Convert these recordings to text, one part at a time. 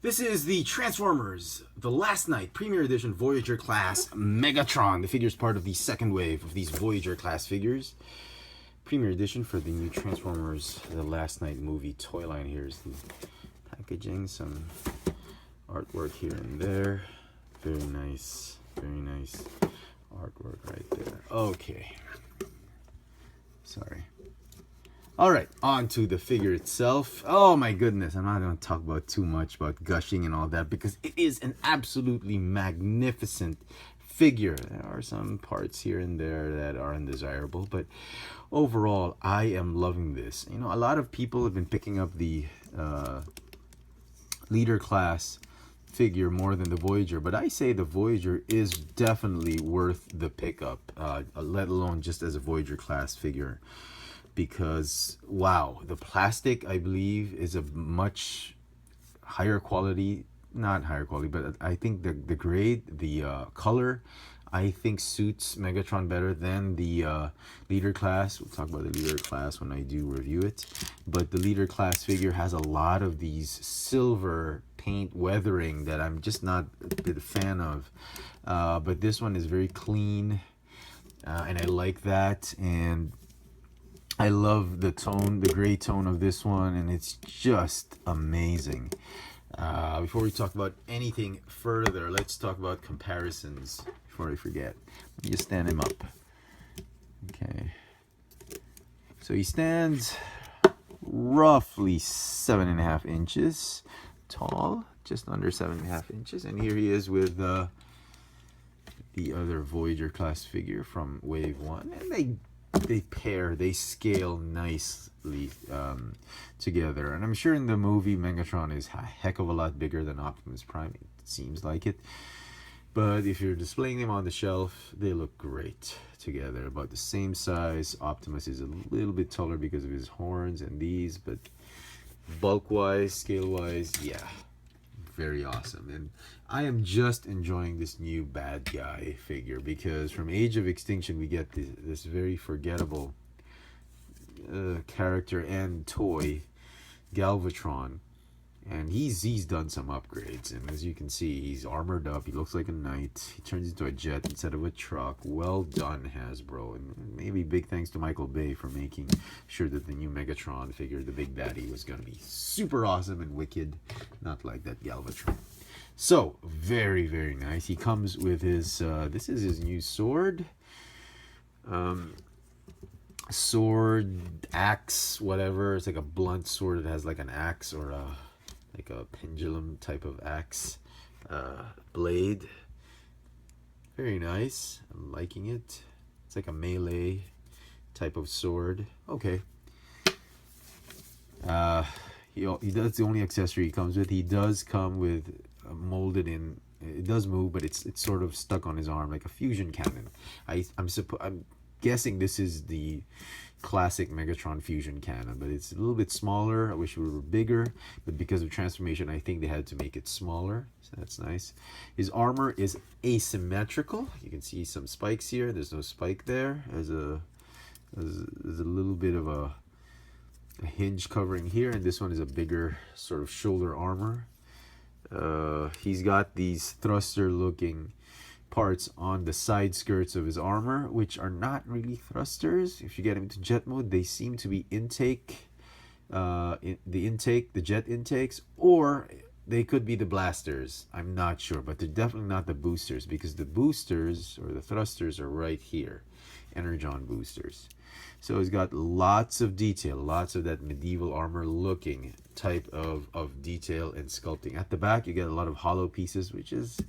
This is the Transformers, the Last Night Premier Edition Voyager class Megatron. The figure is part of the second wave of these Voyager class figures. Premier Edition for the new Transformers, the Last Night movie toy line. Here's the packaging, some artwork here and there. Very nice artwork right there. Okay. Sorry. Alright, on to the figure itself. Oh my goodness, I'm not going to talk about too much about gushing and all that because it is an absolutely magnificent figure. There are some parts here and there that are undesirable, but overall, I am loving this. You know, a lot of people have been picking up the leader class figure more than the Voyager, but I say the Voyager is definitely worth the pickup, let alone just as a Voyager class figure. Because wow, the plastic I believe is a much higher quality, not higher quality, but I think the grade, the color, I think suits Megatron better than the leader class. We'll talk about the leader class when I do review it, but the leader class figure has a lot of these silver paint weathering that I'm just not a bit a fan of, but this one is very clean, and I like that. And I love the tone, the gray tone of this one, and it's just amazing. Before we talk about anything further, let's talk about comparisons before I forget. Let me just stand him up. Okay. So he stands roughly 7.5 inches tall, just under 7.5 inches. And here he is with the other Voyager class figure from Wave 1. And they scale nicely together, and I'm sure in the movie Megatron is a heck of a lot bigger than Optimus Prime. It seems like it, but if you're displaying them on the shelf, they look great together, about the same size. Optimus is a little bit taller because of his horns and these, but bulk wise, scale wise, yeah, very awesome. And I am just enjoying this new bad guy figure because from Age of Extinction we get this very forgettable character and toy, Galvatron, and he's done some upgrades, and as you can see, he's armored up. He looks like a knight. He turns into a jet instead of a truck. Well done, Hasbro, and maybe big thanks to Michael Bay for making sure that the new Megatron figure, the big baddie, was going to be super awesome and wicked, not like that Galvatron. So very nice. He comes with his this is his new sword, axe, whatever. It's like a blunt sword. It has like an axe or like a pendulum type of axe blade. Very nice. I'm liking it. It's like a melee type of sword. Okay. That's the only accessory he comes with. He does come with molded in. It does move, but it's sort of stuck on his arm like a fusion cannon. I'm guessing this is the classic Megatron fusion cannon, but it's a little bit smaller. I wish it were bigger, but because of transformation, I think they had to make it smaller. So that's nice. His armor is asymmetrical. You can see some spikes here. There's no spike there. There's a little bit of a hinge covering here, and this one is a bigger sort of shoulder armor. He's got these thruster looking parts on the side skirts of his armor, which are not really thrusters. If you get him to jet mode, they seem to be the jet intakes, or they could be the blasters. I'm not sure, but they're definitely not the boosters, because the boosters or the thrusters are right here, energon boosters. So he's got lots of detail, lots of that medieval armor looking type of detail and sculpting. At the back, you get a lot of hollow pieces, which is,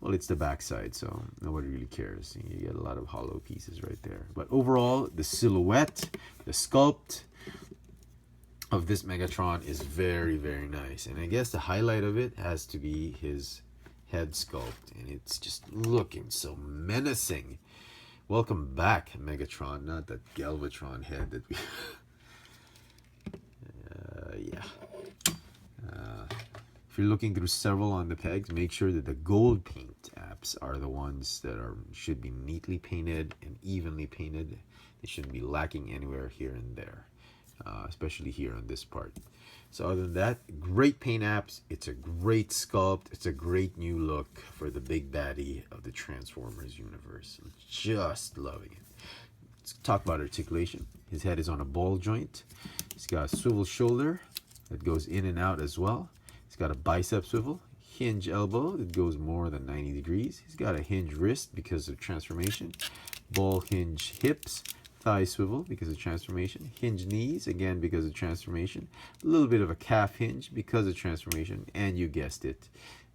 well, it's the backside, so nobody really cares. You get a lot of hollow pieces right there. But overall, the silhouette, the sculpt of this Megatron is very nice. And I guess the highlight of it has to be his head sculpt, and it's just looking so menacing. Welcome back, Megatron, not that Galvatron head that we... yeah. If you're looking through several on the pegs, make sure that the gold paint apps are the ones that should be neatly painted and evenly painted. They shouldn't be lacking anywhere here and there, especially here on this part. So other than that, great paint apps. It's a great sculpt. It's a great new look for the big baddie of the Transformers universe. Just loving it. Let's talk about articulation. His head is on a ball joint. He's got a swivel shoulder that goes in and out as well. He's got a bicep swivel, hinge elbow that goes more than 90 degrees. He's got a hinge wrist because of transformation, ball hinge hips, thigh swivel because of transformation, hinge knees again because of transformation, a little bit of a calf hinge because of transformation, and you guessed it,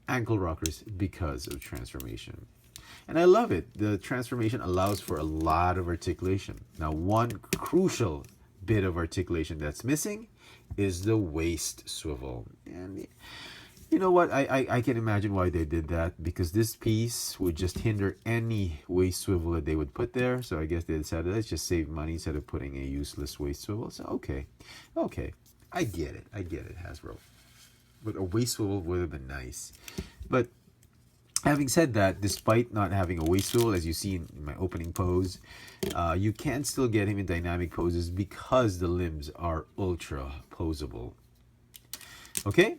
ankle rockers because of transformation. And I love it. The transformation allows for a lot of articulation. Now, one crucial bit of articulation that's missing is the waist swivel. And you know what? I can imagine why they did that, because this piece would just hinder any waist swivel that they would put there. So I guess they decided, let's just save money instead of putting a useless waist swivel. So okay, I get it, Hasbro. But a waist swivel would have been nice. But having said that, despite not having a waist swivel, as you see in my opening pose, you can still get him in dynamic poses because the limbs are ultra posable. Okay,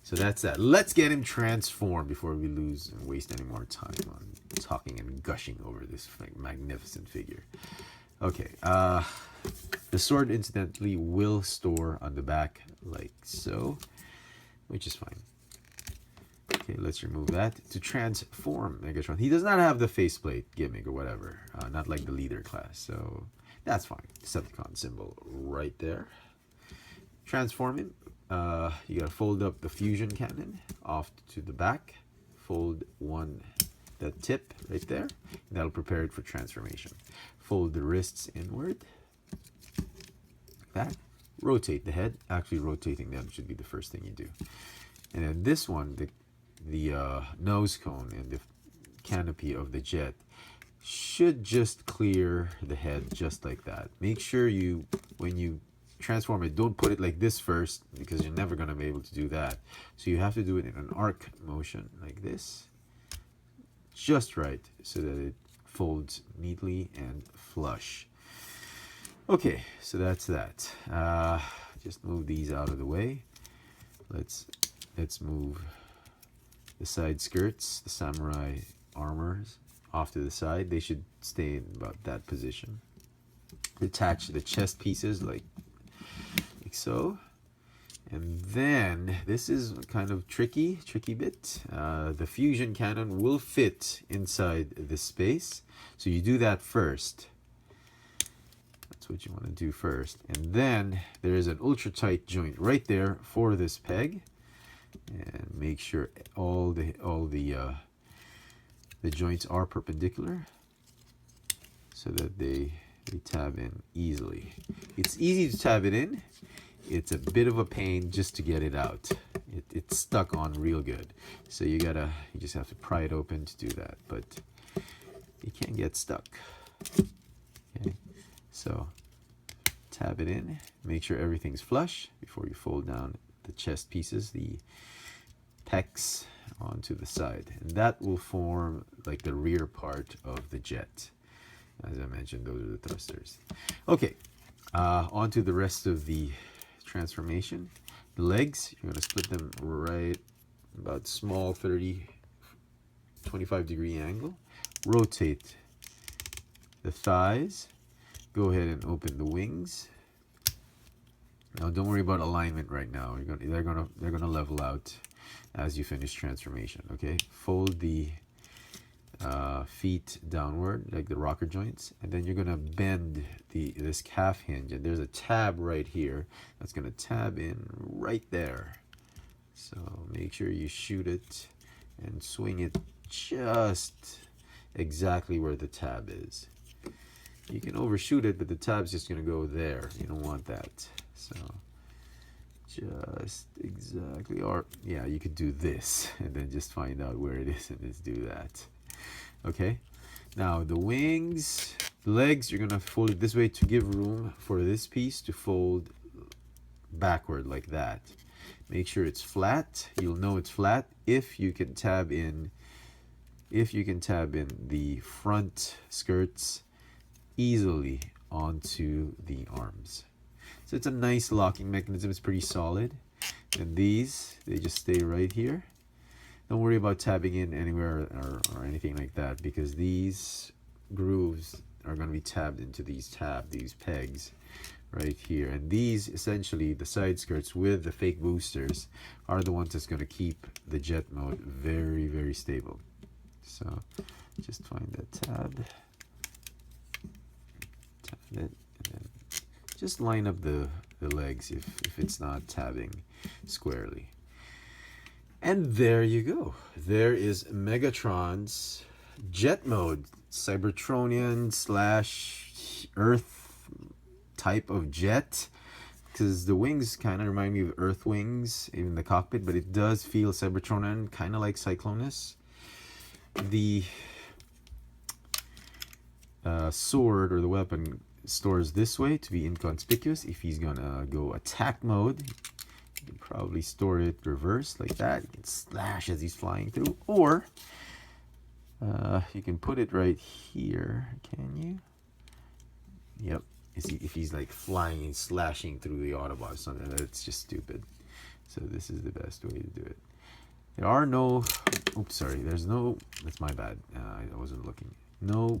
so that's that. Let's get him transformed before we lose and waste any more time on talking and gushing over this magnificent figure. Okay, the sword incidentally will store on the back like so, which is fine. Okay, let's remove that. To transform Megatron, he does not have the faceplate gimmick or whatever, not like the leader class, so that's fine. Decepticon symbol right there. Transform him. You gotta fold up the fusion cannon off to the back. Fold the tip right there. That'll prepare it for transformation. Fold the wrists inward. Like that. Rotate the head. Actually, rotating them should be the first thing you do. And then this one, the nose cone and the canopy of the jet should just clear the head just like that. Make sure you, when you transform it, don't put it like this first, because you're never going to be able to do that. So you have to do it in an arc motion like this, just right, so that it folds neatly and flush. Okay, so that's that. Just move these out of the way. Let's move the side skirts, the samurai armors, off to the side. They should stay in about that position. Attach the chest pieces like so. And then, this is kind of tricky bit. The fusion cannon will fit inside this space. So you do that first. That's what you want to do first. And then, there is an ultra tight joint right there for this peg. And make sure all the joints are perpendicular so that they tab in easily. It's easy to tab it in. It's a bit of a pain just to get it out. It's stuck on real good. So you just have to pry it open to do that, but you can't get stuck. Okay, so tab it in. Make sure everything's flush before you fold down the chest pieces, the pecs onto the side, and that will form like the rear part of the jet. As I mentioned, those are the thrusters. Okay, onto the rest of the transformation. The legs, you're going to split them right about small 25 degree angle. Rotate the thighs. Go ahead and open the wings. Now, don't worry about alignment right now. They're gonna level out as you finish transformation. Okay, fold the feet downward like the rocker joints, and then you're gonna bend this calf hinge, and there's a tab right here that's gonna tab in right there. So make sure you shoot it and swing it just exactly where the tab is. You can overshoot it, but the tab's just gonna go there. You don't want that. So just exactly, or yeah, you could do this and then just find out where it is and just do that. Okay, now the wings, the legs, you're gonna fold it this way to give room for this piece to fold backward like that. Make sure it's flat. You'll know it's flat if you can tab in the front skirts easily onto the arms. So it's a nice locking mechanism. It's pretty solid. And these, they just stay right here. Don't worry about tabbing in anywhere or anything like that, because these grooves are going to be tabbed into these pegs right here. And these, essentially, the side skirts with the fake boosters, are the ones that's going to keep the jet mode very, very stable. So just find that tab it, and then just line up the legs if it's not tabbing squarely. And there you go. There is Megatron's jet mode, cybertronian slash Earth type of jet, because the wings kind of remind me of Earth wings, even the cockpit, but it does feel cybertronian, kind of like Cyclonus. The sword or the weapon stores this way to be inconspicuous. If he's gonna go attack mode, you can probably store it reverse like that. You can slash as he's flying through, or you can put it right here. Can you? Yep. If he's like flying and slashing through the Autobot or something, that's just stupid. So this is the best way to do it. There are no, oops, sorry, there's no, that's my bad, I wasn't looking. No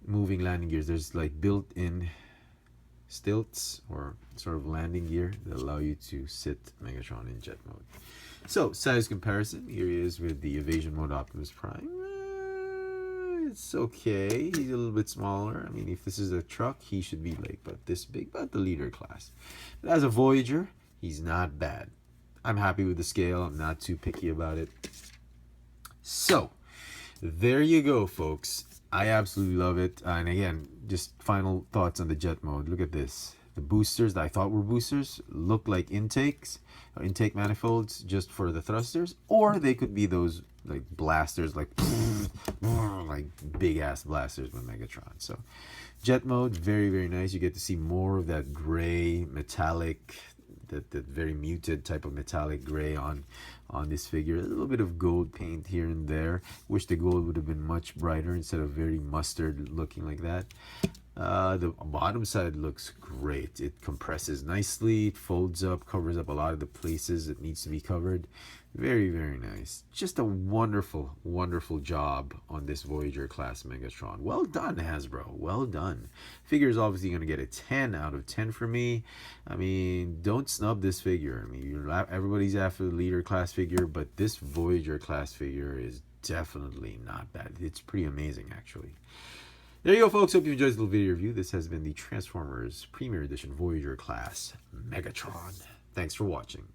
moving landing gears. There's like built-in stilts or sort of landing gear that allow you to sit Megatron in jet mode. So, size comparison, here he is with the evasion mode Optimus Prime. It's okay, he's a little bit smaller. I mean, if this is a truck, he should be like about this big, about the leader class. But as a Voyager, he's not bad. I'm happy with the scale. I'm not too picky about it. So, there you go, folks. I absolutely love it. And again, just final thoughts on the jet mode. Look at this. The boosters that I thought were boosters look like intakes, or intake manifolds just for the thrusters, or they could be those like blasters, like big ass blasters with Megatron. So, jet mode, very, very nice. You get to see more of that gray metallic, that very muted type of metallic gray on this figure. A little bit of gold paint here and there. Wish the gold would have been much brighter instead of very mustard looking like that. The bottom side looks great. It compresses nicely, it folds up, covers up a lot of the places it needs to be covered. Very, very nice. Just a wonderful, wonderful job on this Voyager class Megatron. Well done, Hasbro. Well done. Figure is obviously going to get a 10 out of 10 for me. I mean, don't snub this figure. I mean, everybody's after the leader class figure, but this Voyager class figure is definitely not bad. It's pretty amazing, actually. There you go, folks. Hope you enjoyed this little video review. This has been the Transformers Premier Edition Voyager class Megatron. Thanks for watching.